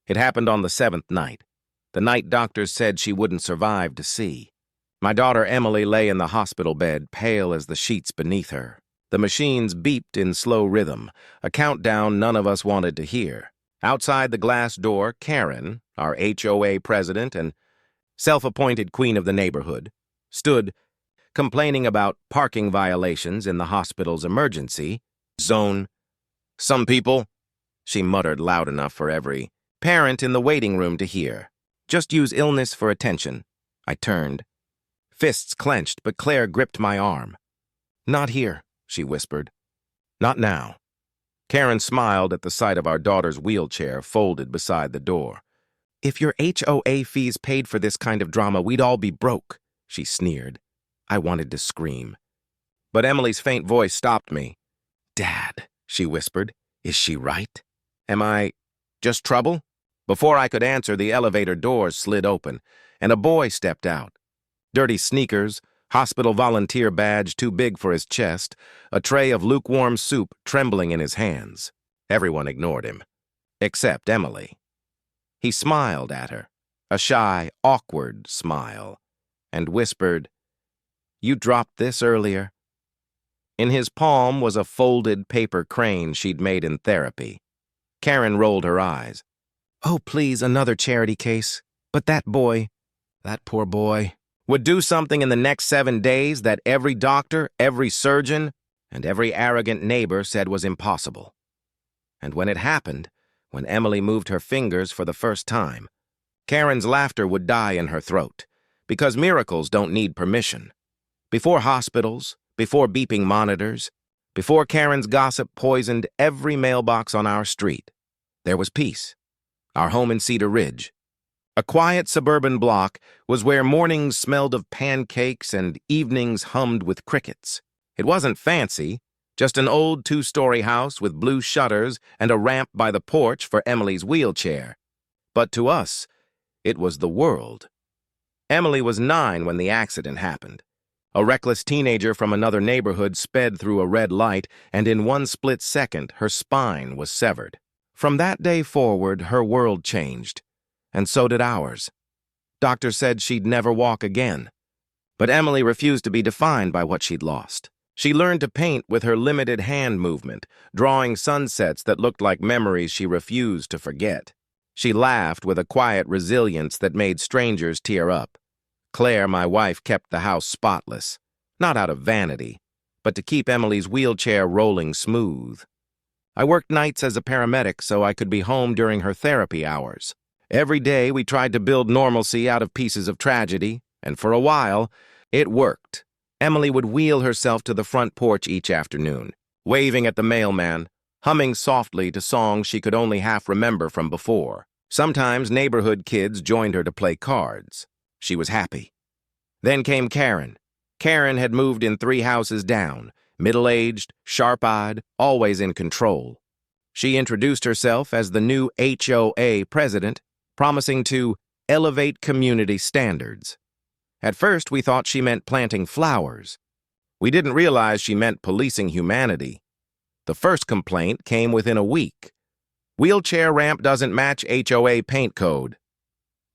It happened on the 7th night, the night doctors said she wouldn't survive to see. My daughter Emily lay in the hospital bed, pale as the sheets beneath her. The machines beeped in slow rhythm, a countdown none of us wanted to hear. Outside the glass door, Karen, our HOA president and self-appointed queen of the neighborhood, stood complaining about parking violations in the hospital's emergency zone. "Some people," she muttered loud enough for every parent in the waiting room to hear, "just use illness for attention." I turned. Fists clenched, but Claire gripped my arm. "Not here," she whispered. "Not now." Karen smiled at the sight of our daughter's wheelchair folded beside the door. "If your HOA fees paid for this kind of drama, we'd all be broke," she sneered. I wanted to scream. But Emily's faint voice stopped me. "Dad," she whispered, "is she right? Am I just trouble?" Before I could answer, the elevator doors slid open, and a boy stepped out. Dirty sneakers, hospital volunteer badge too big for his chest, a tray of lukewarm soup trembling in his hands. Everyone ignored him, except Emily. He smiled at her, a shy, awkward smile, and whispered, "You dropped this earlier." In his palm was a folded paper crane she'd made in therapy. Karen rolled her eyes. "Oh, please, another charity case. But that poor boy, would do something in the next 7 days that every doctor, every surgeon, and every arrogant neighbor said was impossible. And when it happened, when Emily moved her fingers for the first time, Karen's laughter would die in her throat, because miracles don't need permission. Before hospitals, before beeping monitors, before Karen's gossip poisoned every mailbox on our street, there was peace. Our home in Cedar Ridge. A quiet suburban block was where mornings smelled of pancakes and evenings hummed with crickets. It wasn't fancy, just an old 2-story house with blue shutters and a ramp by the porch for Emily's wheelchair. But to us, it was the world. Emily was 9 when the accident happened. A reckless teenager from another neighborhood sped through a red light, and in one split second, her spine was severed. From that day forward, her world changed, and so did ours. Doctors said she'd never walk again. But Emily refused to be defined by what she'd lost. She learned to paint with her limited hand movement, drawing sunsets that looked like memories she refused to forget. She laughed with a quiet resilience that made strangers tear up. Claire, my wife, kept the house spotless, not out of vanity, but to keep Emily's wheelchair rolling smooth. I worked nights as a paramedic so I could be home during her therapy hours. Every day we tried to build normalcy out of pieces of tragedy, and for a while, it worked. Emily would wheel herself to the front porch each afternoon, waving at the mailman, humming softly to songs she could only half remember from before. Sometimes neighborhood kids joined her to play cards. She was happy. Then came Karen. Karen had moved in 3 houses down, middle-aged, sharp-eyed, always in control. She introduced herself as the new HOA president, promising to elevate community standards. At first, we thought she meant planting flowers. We didn't realize she meant policing humanity. The first complaint came within a week. Wheelchair ramp doesn't match HOA paint code.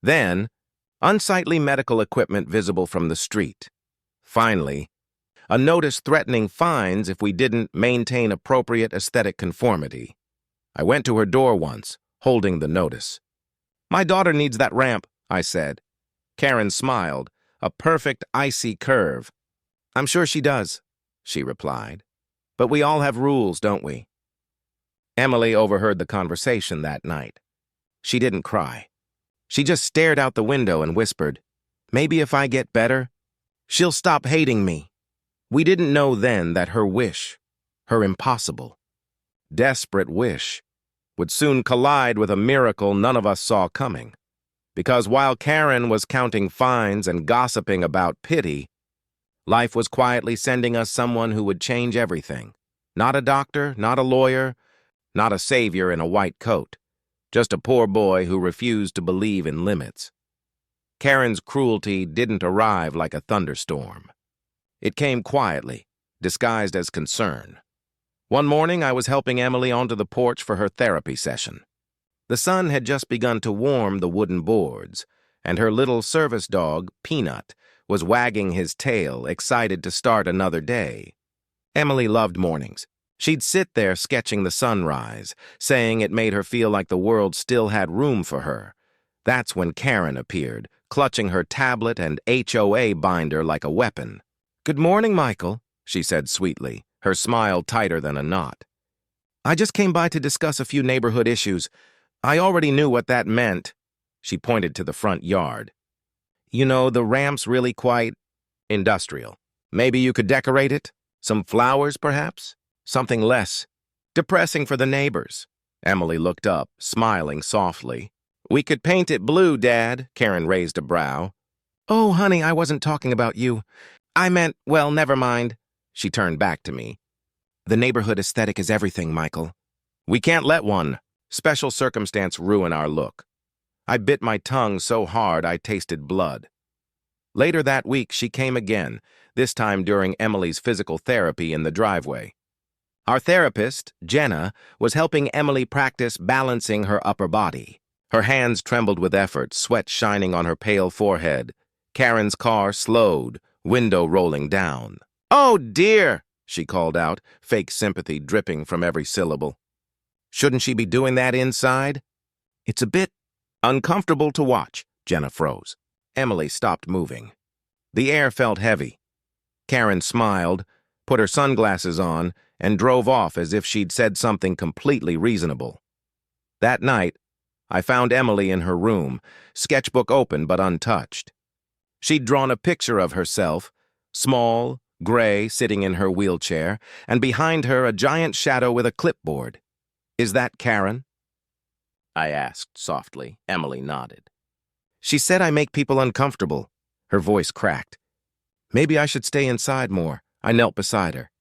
Then, unsightly medical equipment visible from the street. Finally, a notice threatening fines if we didn't maintain appropriate aesthetic conformity. I went to her door once, holding the notice. "My daughter needs that ramp," I said. Karen smiled, a perfect icy curve. "I'm sure she does," she replied. "But we all have rules, don't we?" Emily overheard the conversation that night. She didn't cry. She just stared out the window and whispered, "Maybe if I get better, she'll stop hating me." We didn't know then that her wish, her impossible, desperate wish, would soon collide with a miracle none of us saw coming. Because while Karen was counting fines and gossiping about pity, life was quietly sending us someone who would change everything. Not a doctor, not a lawyer, not a savior in a white coat. Just a poor boy who refused to believe in limits. Karen's cruelty didn't arrive like a thunderstorm. It came quietly, disguised as concern. One morning, I was helping Emily onto the porch for her therapy session. The sun had just begun to warm the wooden boards, and her little service dog, Peanut, was wagging his tail, excited to start another day. Emily loved mornings. She'd sit there sketching the sunrise, saying it made her feel like the world still had room for her. That's when Karen appeared, clutching her tablet and HOA binder like a weapon. "Good morning, Michael," she said sweetly, her smile tighter than a knot. "I just came by to discuss a few neighborhood issues. I already knew what that meant." She pointed to the front yard. "You know, the ramp's really quite industrial. Maybe you could decorate it? Some flowers, perhaps? Something less depressing for the neighbors." Emily looked up, smiling softly. "We could paint it blue, Dad." Karen raised a brow. "Oh, honey, I wasn't talking about you. I meant, well, never mind." She turned back to me. "The neighborhood aesthetic is everything, Michael. We can't let one special circumstance ruin our look." I bit my tongue so hard I tasted blood. Later that week, she came again, this time during Emily's physical therapy in the driveway. Our therapist, Jenna, was helping Emily practice balancing her upper body. Her hands trembled with effort, sweat shining on her pale forehead. Karen's car slowed, window rolling down. "Oh, dear," she called out, fake sympathy dripping from every syllable. "Shouldn't she be doing that inside?" "It's a bit uncomfortable to watch." Jenna froze. Emily stopped moving. The air felt heavy. Karen smiled, put her sunglasses on, and drove off as if she'd said something completely reasonable. That night, I found Emily in her room, sketchbook open but untouched. She'd drawn a picture of herself, small, gray, sitting in her wheelchair, and behind her a giant shadow with a clipboard. "Is that Karen?" I asked softly. Emily nodded. "She said I make people uncomfortable." Her voice cracked. "Maybe I should stay inside more." I knelt beside her.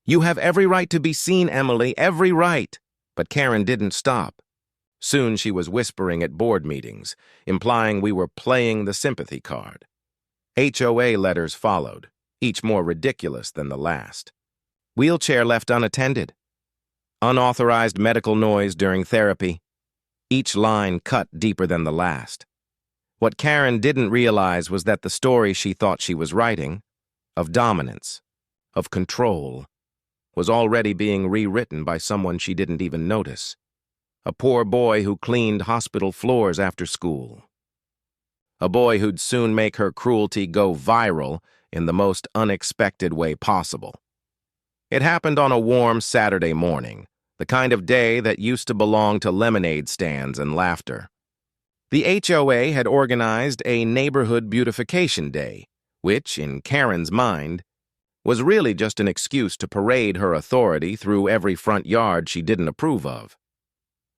"You have every right to be seen, Emily, every right." But Karen didn't stop. Soon she was whispering at board meetings, implying we were playing the sympathy card. HOA letters followed, each more ridiculous than the last. Wheelchair left unattended. Unauthorized medical noise during therapy. Each line cut deeper than the last. What Karen didn't realize was that the story she thought she was writing, of dominance, of control, was already being rewritten by someone she didn't even notice. A poor boy who cleaned hospital floors after school. A boy who'd soon make her cruelty go viral in the most unexpected way possible. It happened on a warm Saturday morning, the kind of day that used to belong to lemonade stands and laughter. The HOA had organized a neighborhood beautification day, which, in Karen's mind, was really just an excuse to parade her authority through every front yard she didn't approve of.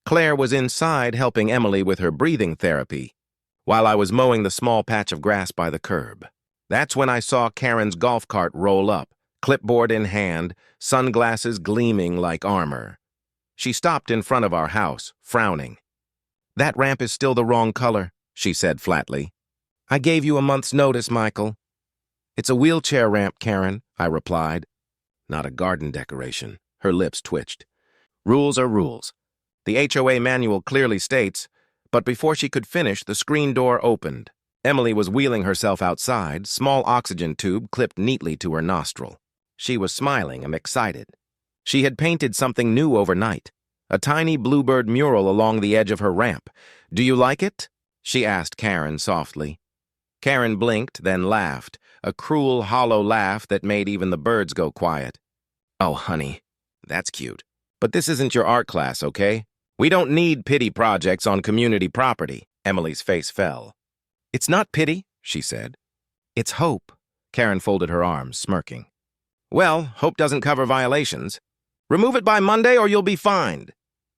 Claire was inside helping Emily with her breathing therapy, while I was mowing the small patch of grass by the curb. That's when I saw Karen's golf cart roll up, clipboard in hand, sunglasses gleaming like armor. She stopped in front of our house, frowning. "That ramp is still the wrong color," she said flatly. "I gave you a month's notice, Michael." "It's a wheelchair ramp, Karen," I replied. "Not a garden decoration." Her lips twitched. "Rules are rules. The HOA manual clearly states," but before she could finish, the screen door opened. Emily was wheeling herself outside, small oxygen tube clipped neatly to her nostril. She was smiling and excited. She had painted something new overnight, a tiny bluebird mural along the edge of her ramp. "Do you like it?" she asked Karen softly. Karen blinked, then laughed, a cruel, hollow laugh that made even the birds go quiet. "Oh, honey, that's cute. But this isn't your art class, okay? We don't need pity projects on community property." Emily's face fell. "It's not pity," she said. "It's hope." Karen folded her arms, smirking. "Well, hope doesn't cover violations. Remove it by Monday or you'll be fined."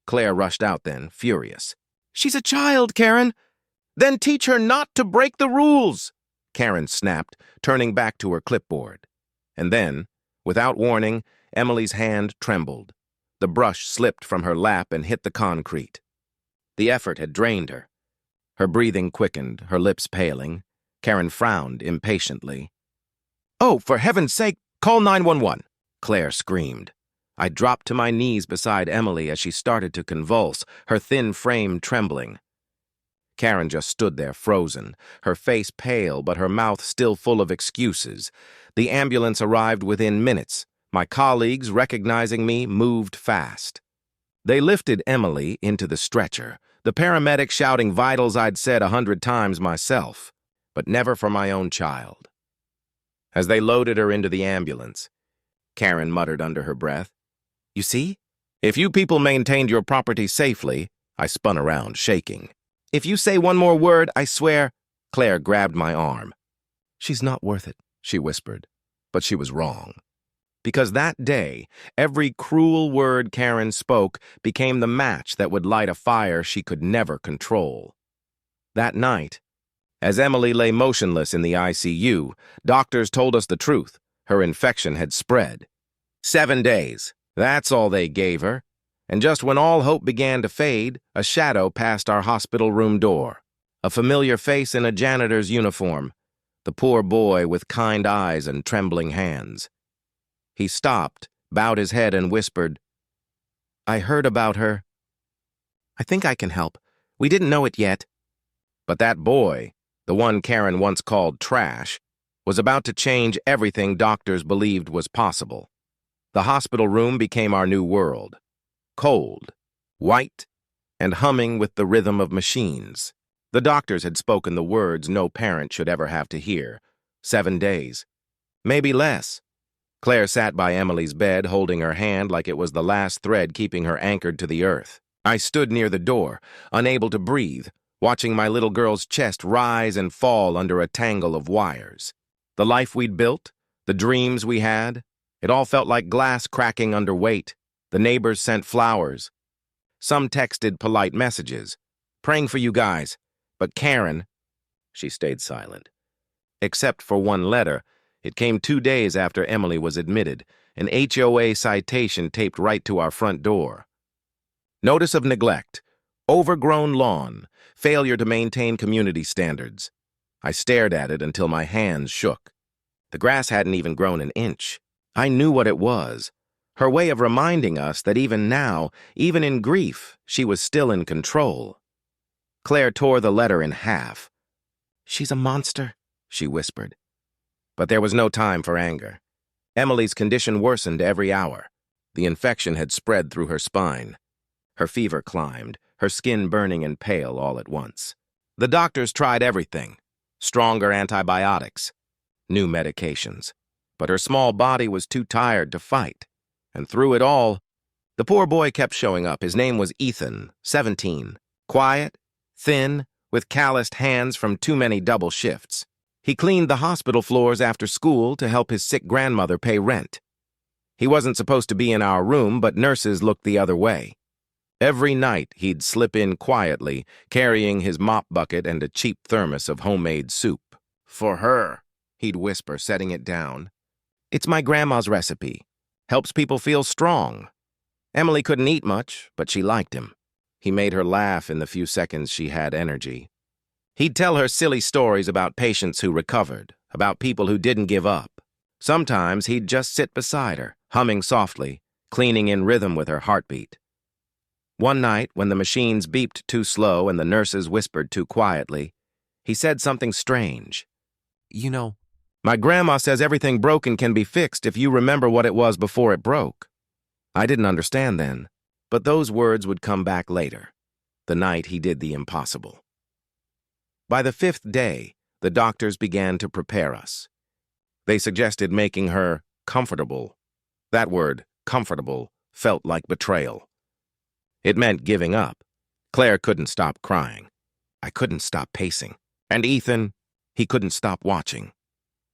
Claire rushed out then, furious. "She's a child, Karen. Then teach her not to break the rules," Karen snapped, turning back to her clipboard. And then, without warning, Emily's hand trembled. The brush slipped from her lap and hit the concrete. The effort had drained her. Her breathing quickened, her lips paling. Karen frowned impatiently. "Oh, for heaven's sake, call 911!" Claire screamed. I dropped to my knees beside Emily as she started to convulse, her thin frame trembling. Karen just stood there frozen, her face pale but her mouth still full of excuses. The ambulance arrived within minutes. My colleagues, recognizing me, moved fast. They lifted Emily into the stretcher, the paramedic shouting vitals I'd said 100 times myself, but never for my own child. As they loaded her into the ambulance, Karen muttered under her breath, "You see? If you people maintained your property safely," I spun around, shaking. "If you say one more word, I swear—" Claire grabbed my arm. "She's not worth it," she whispered, but she was wrong. Because that day, every cruel word Karen spoke became the match that would light a fire she could never control. That night, as Emily lay motionless in the ICU, doctors told us the truth. Her infection had spread. 7 days, that's all they gave her. And just when all hope began to fade, a shadow passed our hospital room door. A familiar face in a janitor's uniform. The poor boy with kind eyes and trembling hands. He stopped, bowed his head, and whispered, "I heard about her. I think I can help. We didn't know it yet." But that boy, the one Karen once called trash, was about to change everything doctors believed was possible. The hospital room became our new world. Cold, white, and humming with the rhythm of machines. The doctors had spoken the words no parent should ever have to hear. 7 days. Maybe less. Claire sat by Emily's bed, holding her hand like it was the last thread keeping her anchored to the earth. I stood near the door, unable to breathe, watching my little girl's chest rise and fall under a tangle of wires. The life we'd built, the dreams we had, it all felt like glass cracking under weight. The neighbors sent flowers. Some texted polite messages, "Praying for you guys." But Karen, she stayed silent. Except for one letter. It came 2 days after Emily was admitted, an HOA citation taped right to our front door. Notice of neglect, overgrown lawn, failure to maintain community standards. I stared at it until my hands shook. The grass hadn't even grown an inch. I knew what it was. Her way of reminding us that even now, even in grief, she was still in control. Claire tore the letter in half. "She's a monster," she whispered. But there was no time for anger. Emily's condition worsened every hour. The infection had spread through her spine. Her fever climbed, her skin burning and pale all at once. The doctors tried everything. Stronger antibiotics, new medications. But her small body was too tired to fight. And through it all, the poor boy kept showing up. His name was Ethan, 17. Quiet, thin, with calloused hands from too many double shifts. He cleaned the hospital floors after school to help his sick grandmother pay rent. He wasn't supposed to be in our room, but nurses looked the other way. Every night, he'd slip in quietly, carrying his mop bucket and a cheap thermos of homemade soup. "For her," he'd whisper, setting it down. "It's my grandma's recipe. Helps people feel strong." Emily couldn't eat much, but she liked him. He made her laugh in the few seconds she had energy. He'd tell her silly stories about patients who recovered, about people who didn't give up. Sometimes he'd just sit beside her, humming softly, cleaning in rhythm with her heartbeat. One night, when the machines beeped too slow and the nurses whispered too quietly, he said something strange. "You know, my grandma says everything broken can be fixed if you remember what it was before it broke." I didn't understand then, but those words would come back later, the night he did the impossible. By the 5th day, the doctors began to prepare us. They suggested making her comfortable. That word, comfortable, felt like betrayal. It meant giving up. Claire couldn't stop crying. I couldn't stop pacing. And Ethan, he couldn't stop watching.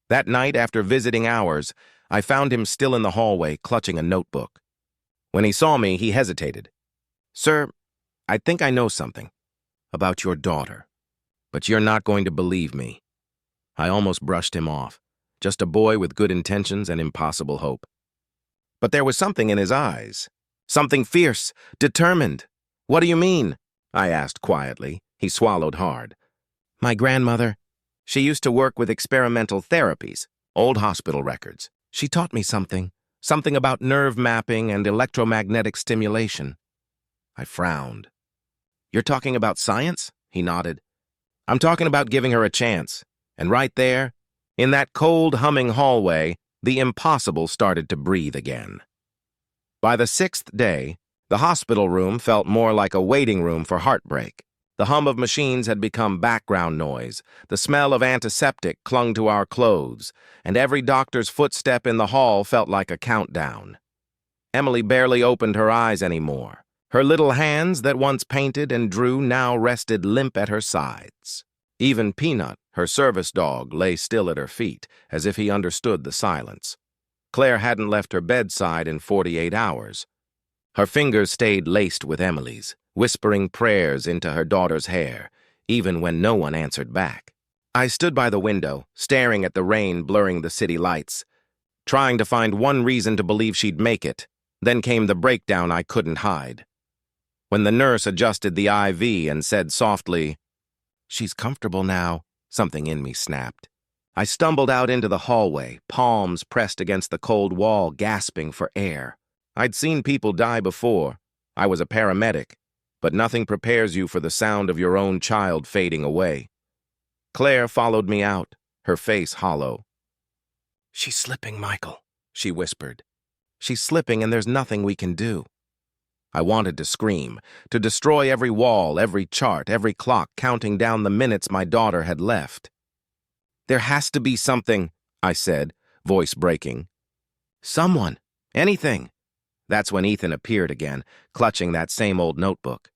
That night, after visiting hours, I found him still in the hallway, clutching a notebook. When he saw me, he hesitated. "Sir, I think I know something about your daughter. But you're not going to believe me." I almost brushed him off. Just a boy with good intentions and impossible hope. But there was something in his eyes. Something fierce, determined. "What do you mean?" I asked quietly. He swallowed hard. "My grandmother, she used to work with experimental therapies, old hospital records. She taught me something Something about nerve mapping and electromagnetic stimulation. I frowned. You're talking about science? He nodded. I'm talking about giving her a chance. And right there, in that cold, humming hallway, the impossible started to breathe again. By the 6th day, the hospital room felt more like a waiting room for heartbreak. The hum of machines had become background noise. The smell of antiseptic clung to our clothes, and every doctor's footstep in the hall felt like a countdown. Emily barely opened her eyes anymore. Her little hands that once painted and drew now rested limp at her sides. Even Peanut, her service dog, lay still at her feet, as if he understood the silence. Claire hadn't left her bedside in 48 hours. Her fingers stayed laced with Emily's, whispering prayers into her daughter's hair, even when no one answered back. I stood by the window, staring at the rain blurring the city lights, trying to find one reason to believe she'd make it. Then came the breakdown I couldn't hide. When the nurse adjusted the IV and said softly, "She's comfortable now," something in me snapped. I stumbled out into the hallway, palms pressed against the cold wall, gasping for air. I'd seen people die before. I was a paramedic, but nothing prepares you for the sound of your own child fading away. Claire followed me out, her face hollow. "She's slipping, Michael," she whispered. "She's slipping and there's nothing we can do." I wanted to scream, to destroy every wall, every chart, every clock, counting down the minutes my daughter had left. "There has to be something," I said, voice breaking. "Someone. Anything." That's when Ethan appeared again, clutching that same old notebook.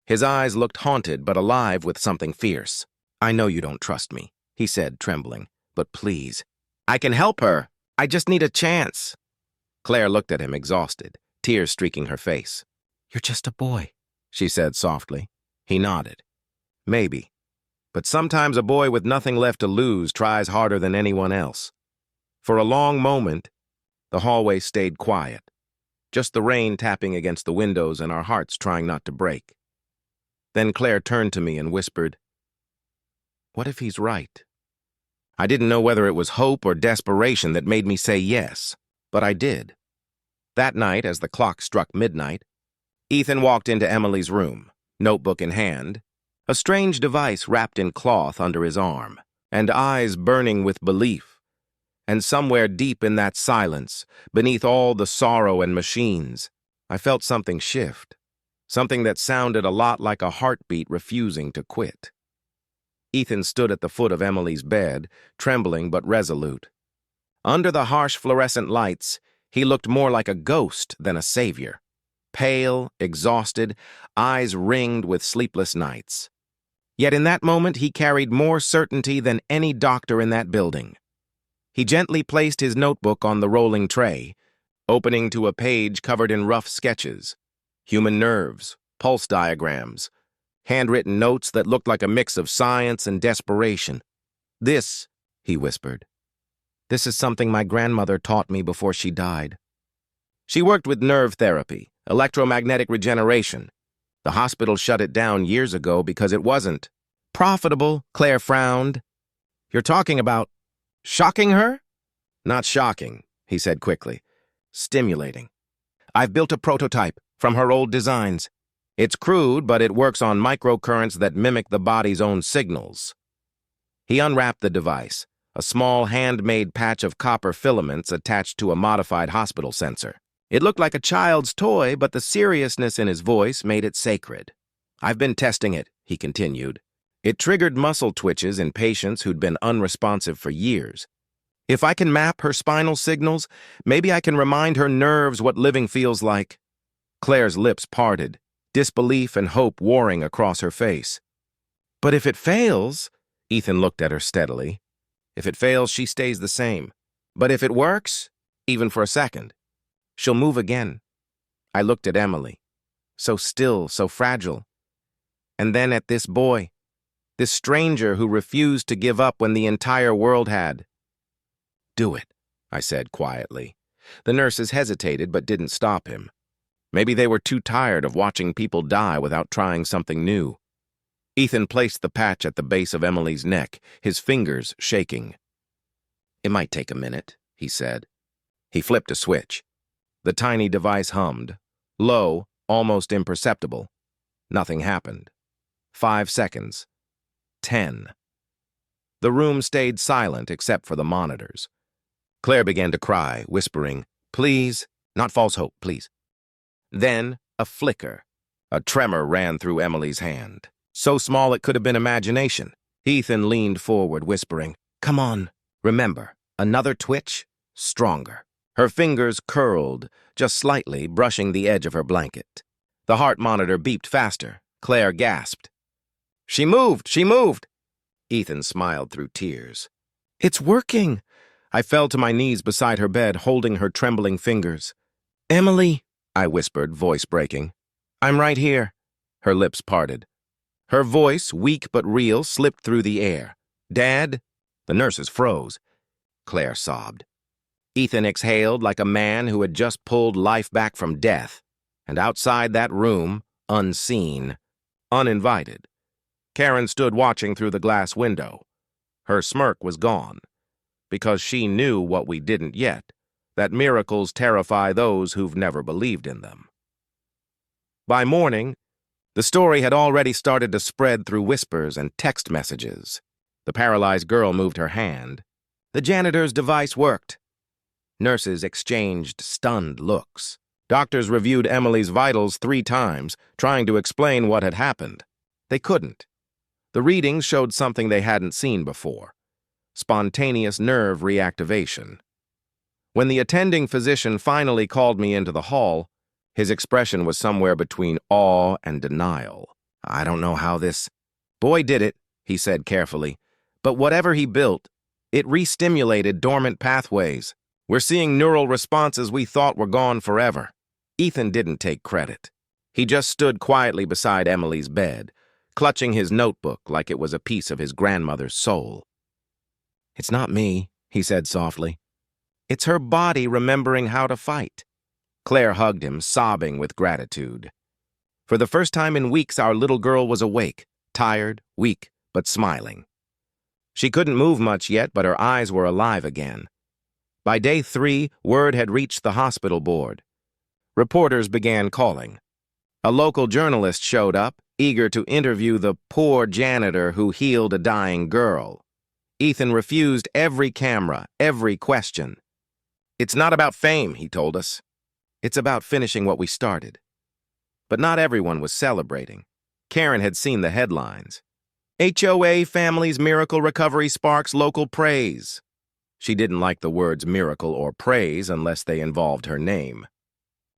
His eyes looked haunted but alive with something fierce. "I know you don't trust me," he said, trembling, "but please. I can help her. I just need a chance." Claire looked at him, exhausted, tears streaking her face. "You're just a boy," she said softly. He nodded. "Maybe. But sometimes a boy with nothing left to lose tries harder than anyone else." For a long moment, the hallway stayed quiet. Just the rain tapping against the windows and our hearts trying not to break. Then Claire turned to me and whispered, "What if he's right?" I didn't know whether it was hope or desperation that made me say yes, but I did. That night, as the clock struck midnight, Ethan walked into Emily's room, notebook in hand, a strange device wrapped in cloth under his arm, and eyes burning with belief. And somewhere deep in that silence, beneath all the sorrow and machines, I felt something shift, something that sounded a lot like a heartbeat refusing to quit. Ethan stood at the foot of Emily's bed, trembling but resolute. Under the harsh fluorescent lights, he looked more like a ghost than a savior. Pale, exhausted, eyes ringed with sleepless nights. Yet in that moment he carried more certainty than any doctor in that building. He gently placed his notebook on the rolling tray, opening to a page covered in rough sketches, human nerves, pulse diagrams, handwritten notes that looked like a mix of science and desperation. "This," he whispered, "this is something my grandmother taught me before she died. She worked with nerve therapy, electromagnetic regeneration. The hospital shut it down years ago because it wasn't profitable." Claire frowned. "You're talking about shocking her?" "Not shocking," he said quickly. "Stimulating. I've built a prototype from her old designs. It's crude, but it works on microcurrents that mimic the body's own signals." He unwrapped the device, a small handmade patch of copper filaments attached to a modified hospital sensor. It looked like a child's toy, but the seriousness in his voice made it sacred. "I've been testing it," he continued. "It triggered muscle twitches in patients who'd been unresponsive for years. If I can map her spinal signals, maybe I can remind her nerves what living feels like." Claire's lips parted, disbelief and hope warring across her face. "But if it fails," Ethan looked at her steadily. "If it fails, she stays the same. But if it works, even for a second, she'll move again." I looked at Emily, so still, so fragile. And then at this boy, this stranger who refused to give up when the entire world had. "Do it," I said quietly. The nurses hesitated but didn't stop him. Maybe they were too tired of watching people die without trying something new. Ethan placed the patch at the base of Emily's neck, his fingers shaking. "It might take a minute," he said. He flipped a switch. The tiny device hummed. Low, almost imperceptible. Nothing happened. 5 seconds. 10. The room stayed silent except for the monitors. Claire began to cry, whispering, "Please, not false hope, please." Then, a flicker. A tremor ran through Emily's hand. So small it could have been imagination. Ethan leaned forward, whispering, "Come on. Remember, another twitch, stronger." Her fingers curled, just slightly, brushing the edge of her blanket. The heart monitor beeped faster. Claire gasped. "She moved! She moved!" Ethan smiled through tears. "It's working!" I fell to my knees beside her bed, holding her trembling fingers. "Emily," I whispered, voice breaking. "I'm right here." Her lips parted. Her voice, weak but real, slipped through the air. "Dad?" The nurses froze. Claire sobbed. Ethan exhaled like a man who had just pulled life back from death. And outside that room, unseen, uninvited, Karen stood watching through the glass window. Her smirk was gone, because she knew what we didn't yet, that miracles terrify those who've never believed in them. By morning, the story had already started to spread through whispers and text messages. The paralyzed girl moved her hand. The janitor's device worked. Nurses exchanged stunned looks. Doctors reviewed Emily's vitals 3 times, trying to explain what had happened. They couldn't. The readings showed something they hadn't seen before: spontaneous nerve reactivation. When the attending physician finally called me into the hall, his expression was somewhere between awe and denial. "I don't know how this—" "Boy did it," he said carefully. "But whatever he built, it re-stimulated dormant pathways. We're seeing neural responses we thought were gone forever." Ethan didn't take credit. He just stood quietly beside Emily's bed, clutching his notebook like it was a piece of his grandmother's soul. "It's not me," he said softly. "It's her body remembering how to fight." Claire hugged him, sobbing with gratitude. For the first time in weeks, our little girl was awake, tired, weak, but smiling. She couldn't move much yet, but her eyes were alive again. By day 3, word had reached the hospital board. Reporters began calling. A local journalist showed up, eager to interview the poor janitor who healed a dying girl. Ethan refused every camera, every question. "It's not about fame," he told us. "It's about finishing what we started." But not everyone was celebrating. Karen had seen the headlines. "HOA Family's Miracle Recovery Sparks Local Praise." She didn't like the words miracle or praise unless they involved her name.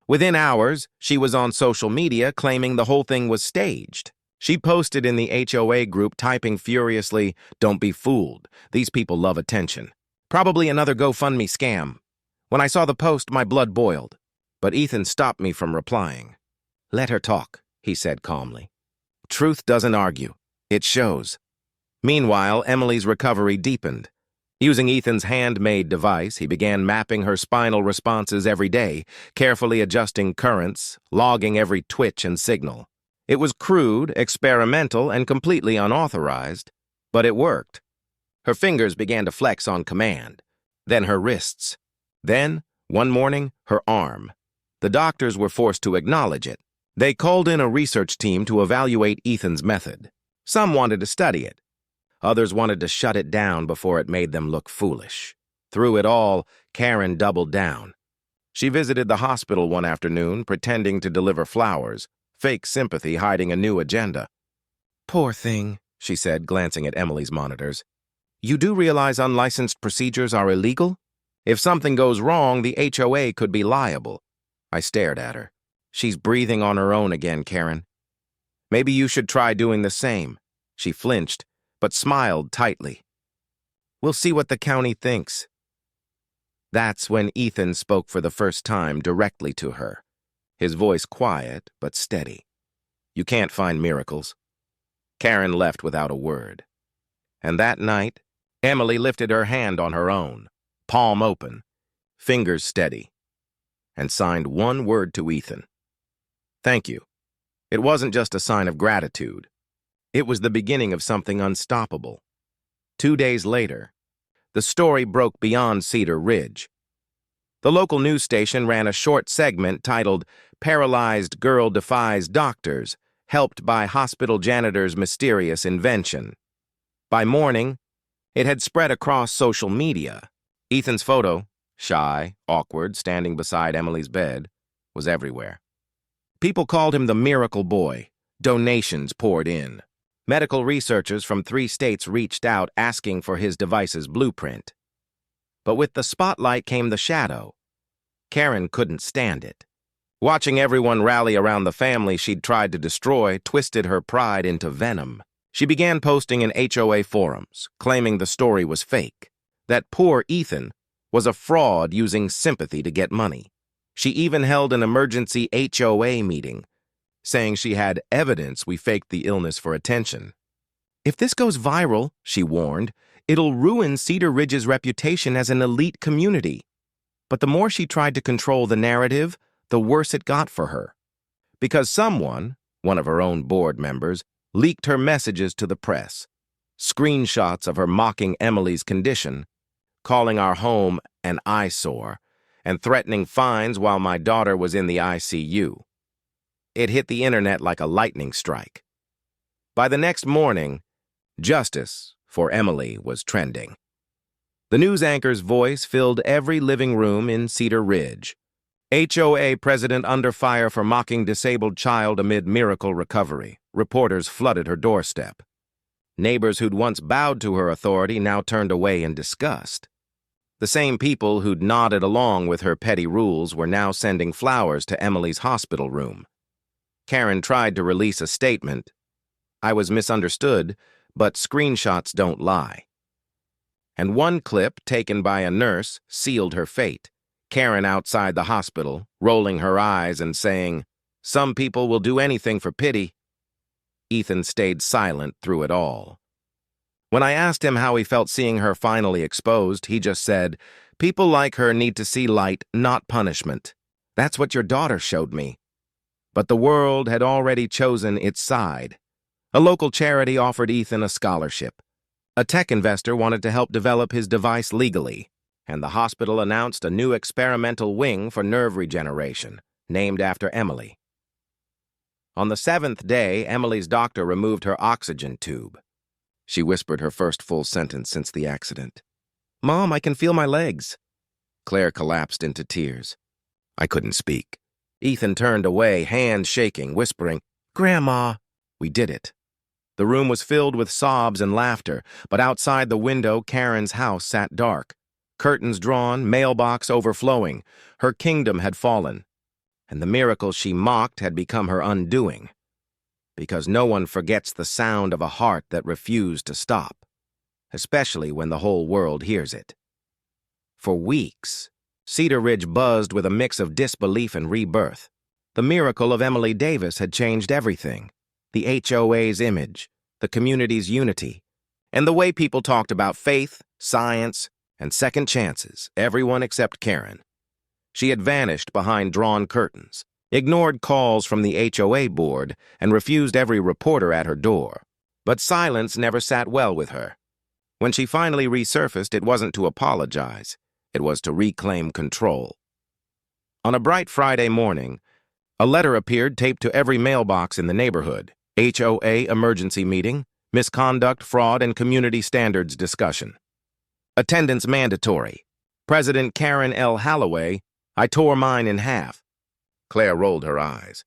Within hours, she was on social media claiming the whole thing was staged. She posted in the HOA group, typing furiously, "Don't be fooled. These people love attention. Probably another GoFundMe scam." When I saw the post, my blood boiled. But Ethan stopped me from replying. "Let her talk," he said calmly. "Truth doesn't argue. It shows." Meanwhile, Emily's recovery deepened. Using Ethan's handmade device, he began mapping her spinal responses every day, carefully adjusting currents, logging every twitch and signal. It was crude, experimental, and completely unauthorized, but it worked. Her fingers began to flex on command, then her wrists. Then, one morning, her arm. The doctors were forced to acknowledge it. They called in a research team to evaluate Ethan's method. Some wanted to study it. Others wanted to shut it down before it made them look foolish. Through it all, Karen doubled down. She visited the hospital one afternoon, pretending to deliver flowers, fake sympathy hiding a new agenda. "Poor thing," she said, glancing at Emily's monitors. "You do realize unlicensed procedures are illegal? If something goes wrong, the HOA could be liable." I stared at her. "She's breathing on her own again, Karen. Maybe you should try doing the same." She flinched, but smiled tightly. "We'll see what the county thinks." That's when Ethan spoke for the first time directly to her, his voice quiet but steady. "You can't find miracles." Karen left without a word. And that night, Emily lifted her hand on her own, palm open, fingers steady, and signed one word to Ethan. "Thank you." It wasn't just a sign of gratitude. It was the beginning of something unstoppable. 2 days later, the story broke beyond Cedar Ridge. The local news station ran a short segment titled "Paralyzed Girl Defies Doctors, Helped by Hospital Janitor's Mysterious Invention." By morning, it had spread across social media. Ethan's photo, shy, awkward, standing beside Emily's bed, was everywhere. People called him the Miracle Boy. Donations poured in. Medical researchers from 3 states reached out asking for his device's blueprint. But with the spotlight came the shadow. Karen couldn't stand it. Watching everyone rally around the family she'd tried to destroy twisted her pride into venom. She began posting in HOA forums, claiming the story was fake, that poor Ethan was a fraud using sympathy to get money. She even held an emergency HOA meeting, saying she had evidence we faked the illness for attention. "If this goes viral," she warned, "it'll ruin Cedar Ridge's reputation as an elite community." But the more she tried to control the narrative, the worse it got for her. Because someone, one of her own board members, leaked her messages to the press. Screenshots of her mocking Emily's condition, calling our home an eyesore, and threatening fines while my daughter was in the ICU. It hit the internet like a lightning strike. By the next morning, justice for Emily was trending. The news anchor's voice filled every living room in Cedar Ridge. HOA president under fire for mocking disabled child amid miracle recovery. Reporters flooded her doorstep. Neighbors who'd once bowed to her authority now turned away in disgust. The same people who'd nodded along with her petty rules were now sending flowers to Emily's hospital room. Karen tried to release a statement. "I was misunderstood, but screenshots don't lie." And one clip taken by a nurse sealed her fate. Karen outside the hospital, rolling her eyes and saying, "Some people will do anything for pity." Ethan stayed silent through it all. When I asked him how he felt seeing her finally exposed, he just said, "People like her need to see light, not punishment. That's what your daughter showed me." But the world had already chosen its side. A local charity offered Ethan a scholarship. A tech investor wanted to help develop his device legally, and the hospital announced a new experimental wing for nerve regeneration, named after Emily. On the 7th day, Emily's doctor removed her oxygen tube. She whispered her first full sentence since the accident. "Mom, I can feel my legs." Claire collapsed into tears. I couldn't speak. Ethan turned away, hands shaking, whispering, "Grandma." We did it. The room was filled with sobs and laughter, but outside the window, Karen's house sat dark. Curtains drawn, mailbox overflowing. Her kingdom had fallen, and the miracle she mocked had become her undoing. Because no one forgets the sound of a heart that refused to stop, especially when the whole world hears it. For weeks, Cedar Ridge buzzed with a mix of disbelief and rebirth. The miracle of Emily Davis had changed everything. The HOA's image, the community's unity, and the way people talked about faith, science, and second chances, everyone except Karen. She had vanished behind drawn curtains, ignored calls from the HOA board, and refused every reporter at her door. But silence never sat well with her. When she finally resurfaced, it wasn't to apologize. It was to reclaim control. On a bright Friday morning, a letter appeared taped to every mailbox in the neighborhood. HOA emergency meeting, misconduct, fraud, and community standards discussion. Attendance mandatory. President Karen L. Holloway, I tore mine in half. Claire rolled her eyes.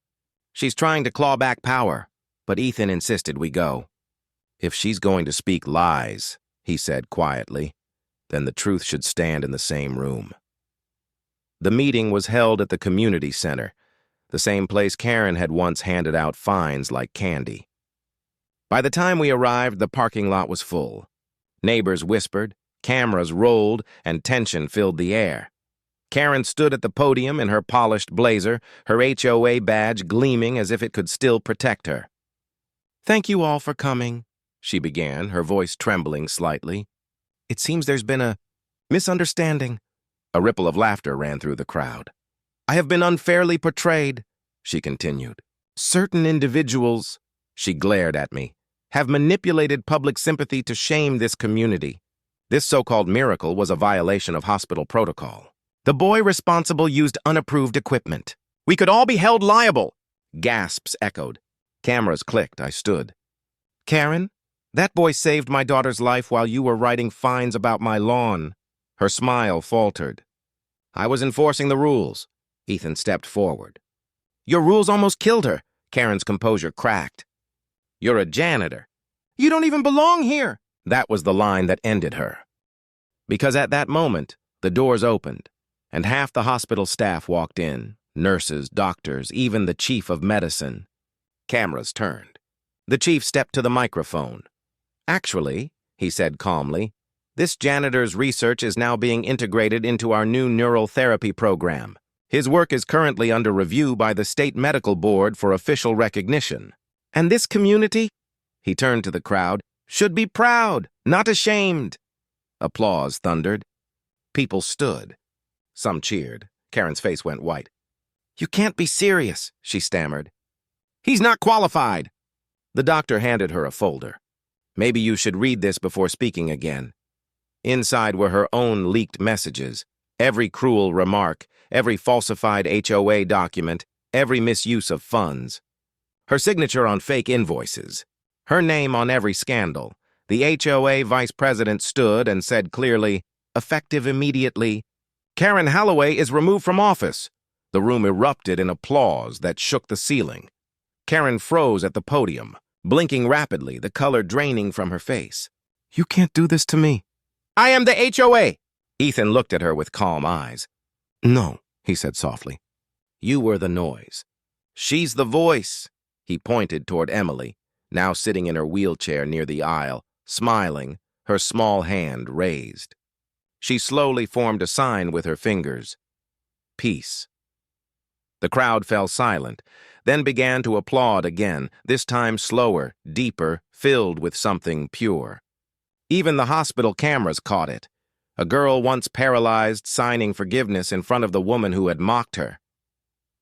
She's trying to claw back power, but Ethan insisted we go. If she's going to speak lies, he said quietly, then the truth should stand in the same room. The meeting was held at the community center, the same place Karen had once handed out fines like candy. By the time we arrived, the parking lot was full. Neighbors whispered, cameras rolled, and tension filled the air. Karen stood at the podium in her polished blazer, her HOA badge gleaming as if it could still protect her. "Thank you all for coming," she began, her voice trembling slightly. "It seems there's been a misunderstanding." A ripple of laughter ran through the crowd. "I have been unfairly portrayed," she continued. "Certain individuals," she glared at me, "have manipulated public sympathy to shame this community. This so-called miracle was a violation of hospital protocol. The boy responsible used unapproved equipment. We could all be held liable. Gasps echoed. Cameras clicked. I stood. Karen, that boy saved my daughter's life while you were writing fines about my lawn. Her smile faltered. I was enforcing the rules. Ethan stepped forward. Your rules almost killed her. Karen's composure cracked. You're a janitor. You don't even belong here. That was the line that ended her. Because at that moment, the doors opened, and half the hospital staff walked in, nurses, doctors, even the chief of medicine. Cameras turned. The chief stepped to the microphone. Actually, he said calmly, this janitor's research is now being integrated into our new neural therapy program. His work is currently under review by the State Medical Board for official recognition. And this community, he turned to the crowd, should be proud, not ashamed. Applause thundered. People stood. Some cheered. Karen's face went white. You can't be serious, she stammered. He's not qualified. The doctor handed her a folder. Maybe you should read this before speaking again. Inside were her own leaked messages, every cruel remark, every falsified HOA document, every misuse of funds. Her signature on fake invoices. Her name on every scandal. The HOA vice president stood and said clearly, effective immediately, Karen Holloway is removed from office. The room erupted in applause that shook the ceiling. Karen froze at the podium, blinking rapidly, the color draining from her face. You can't do this to me. I am the HOA. Ethan looked at her with calm eyes. No, he said softly. You were the noise. She's the voice. He pointed toward Emily, now sitting in her wheelchair near the aisle, smiling, her small hand raised. She slowly formed a sign with her fingers. Peace. The crowd fell silent, then began to applaud again, this time slower, deeper, filled with something pure. Even the hospital cameras caught it. A girl once paralyzed signing forgiveness in front of the woman who had mocked her.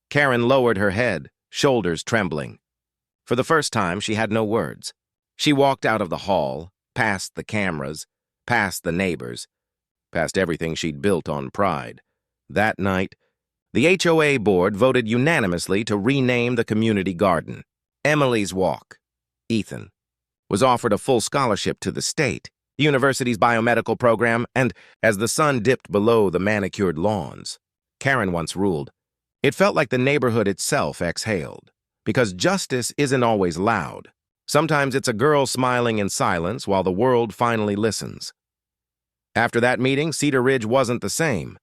Karen lowered her head, shoulders trembling. For the first time, she had no words. She walked out of the hall, past the cameras, past the neighbors, past everything she'd built on pride. That night, the HOA board voted unanimously to rename the community garden. Emily's Walk. Ethan was offered a full scholarship to the state, the university's biomedical program, and as the sun dipped below the manicured lawns, Karen once ruled, it felt like the neighborhood itself exhaled. Because justice isn't always loud. Sometimes it's a girl smiling in silence while the world finally listens. After that meeting, Cedar Ridge wasn't the same.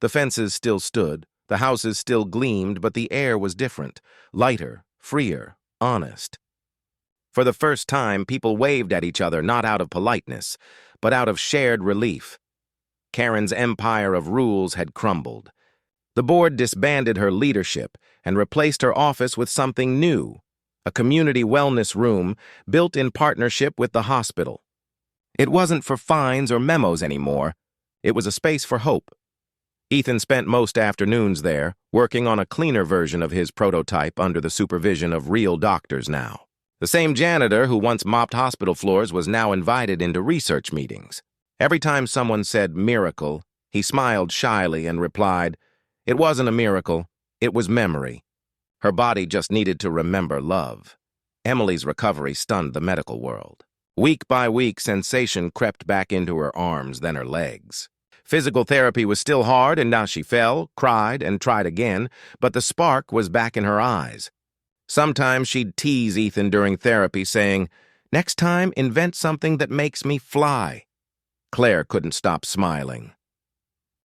The fences still stood, the houses still gleamed, but the air was different, lighter, freer, honest. For the first time, people waved at each other not out of politeness, but out of shared relief. Karen's empire of rules had crumbled. The board disbanded her leadership and replaced her office with something new, a community wellness room built in partnership with the hospital. It wasn't for fines or memos anymore. It was a space for hope. Ethan spent most afternoons there, working on a cleaner version of his prototype under the supervision of real doctors now. The same janitor who once mopped hospital floors was now invited into research meetings. Every time someone said miracle, he smiled shyly and replied, it wasn't a miracle, it was memory. Her body just needed to remember love. Emily's recovery stunned the medical world. Week by week, sensation crept back into her arms, then her legs. Physical therapy was still hard, and now she fell, cried, and tried again, but the spark was back in her eyes. Sometimes she'd tease Ethan during therapy, saying, next time, invent something that makes me fly. Claire couldn't stop smiling.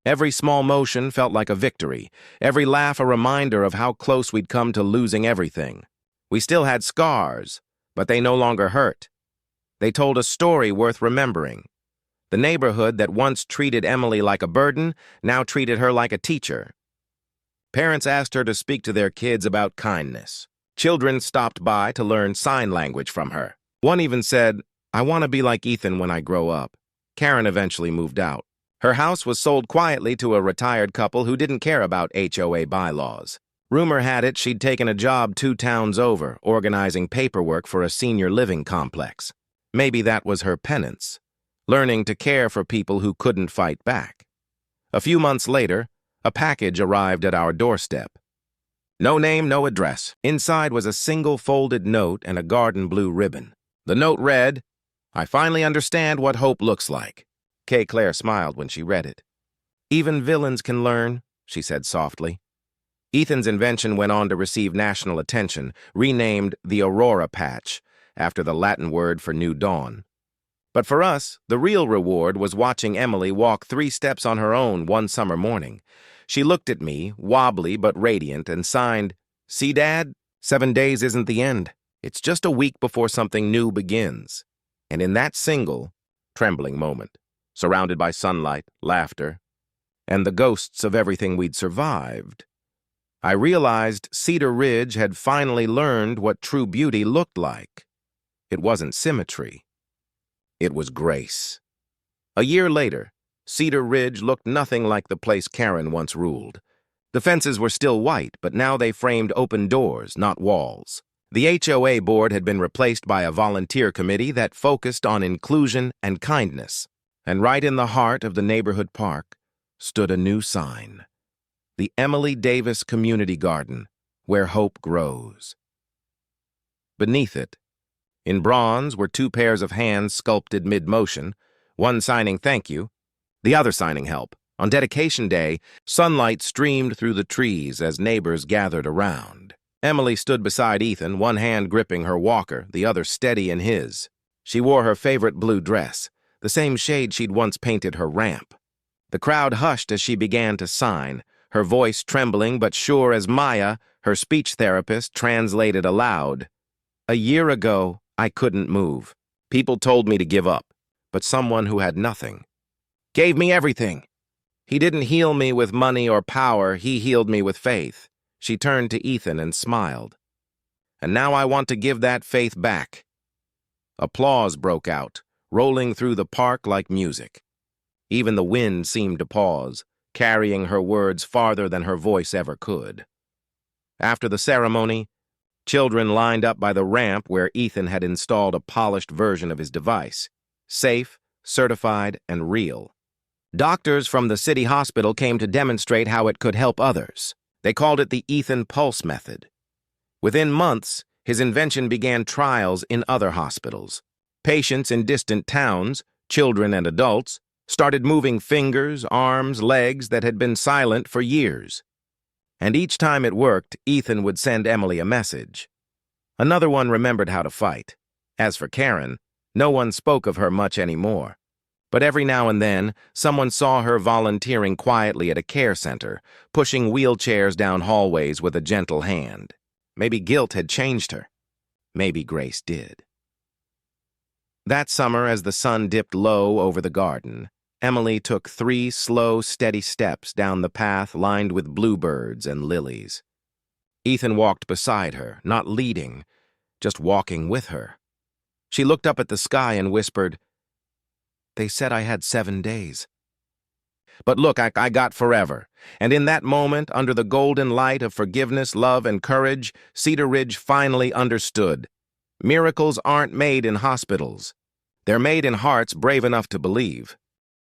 Every small motion felt like a victory, every laugh a reminder of how close we'd come to losing everything. We still had scars, but they no longer hurt. They told a story worth remembering. The neighborhood that once treated Emily like a burden now treated her like a teacher. Parents asked her to speak to their kids about kindness. Children stopped by to learn sign language from her. One even said, I want to be like Ethan when I grow up. Karen eventually moved out. Her house was sold quietly to a retired couple who didn't care about HOA bylaws. Rumor had it she'd taken a job 2 towns over, organizing paperwork for a senior living complex. Maybe that was her penance, learning to care for people who couldn't fight back. A few months later, A package arrived at our doorstep. No name, no address. Inside was a single folded note and a garden blue ribbon. The note read, "I finally understand what hope looks like." Kay Claire smiled when she read it. "Even villains can learn," she said softly. Ethan's invention went on to receive national attention, renamed the Aurora Patch, after the Latin word for new dawn. But for us, the real reward was watching Emily walk 3 steps on her own one summer morning. She looked at me, wobbly but radiant, and signed, "See, Dad? 7 days isn't the end. It's just a week before something new begins." And in that single, trembling moment, surrounded by sunlight, laughter, and the ghosts of everything we'd survived, I realized Cedar Ridge had finally learned what true beauty looked like. It wasn't symmetry. It was grace. A year later, Cedar Ridge looked nothing like the place Karen once ruled. The fences were still white, but now they framed open doors, not walls. The HOA board had been replaced by a volunteer committee that focused on inclusion and kindness. And right in the heart of the neighborhood park stood a new sign: the Emily Davis Community Garden, where hope grows. Beneath it, in bronze, were 2 pairs of hands sculpted mid-motion, one signing thank you, the other signing help. On dedication day, sunlight streamed through the trees as neighbors gathered around. Emily stood beside Ethan, one hand gripping her walker, the other steady in his. She wore her favorite blue dress, the same shade she'd once painted her ramp. The crowd hushed as she began to sign, her voice trembling but sure as Maya, her speech therapist, translated aloud. "A year ago, I couldn't move. People told me to give up, but someone who had nothing gave me everything. He didn't heal me with money or power, he healed me with faith." She turned to Ethan and smiled. "And now I want to give that faith back." Applause broke out, rolling through the park like music. Even the wind seemed to pause, carrying her words farther than her voice ever could. After the ceremony, children lined up by the ramp where Ethan had installed a polished version of his device, safe, certified, and real. Doctors from the city hospital came to demonstrate how it could help others. They called it the Ethan Pulse Method. Within months, his invention began trials in other hospitals. Patients in distant towns, children and adults, started moving fingers, arms, legs that had been silent for years. And each time it worked, Ethan would send Emily a message. Another one remembered how to fight. As for Karen, no one spoke of her much anymore. But every now and then, someone saw her volunteering quietly at a care center, pushing wheelchairs down hallways with a gentle hand. Maybe guilt had changed her. Maybe grace did. That summer, as the sun dipped low over the garden, Emily took 3 slow, steady steps down the path lined with bluebirds and lilies. Ethan walked beside her, not leading, just walking with her. She looked up at the sky and whispered, "They said I had 7 days. But look, I got forever." And in that moment, under the golden light of forgiveness, love, and courage, Cedar Ridge finally understood. Miracles aren't made in hospitals. They're made in hearts brave enough to believe.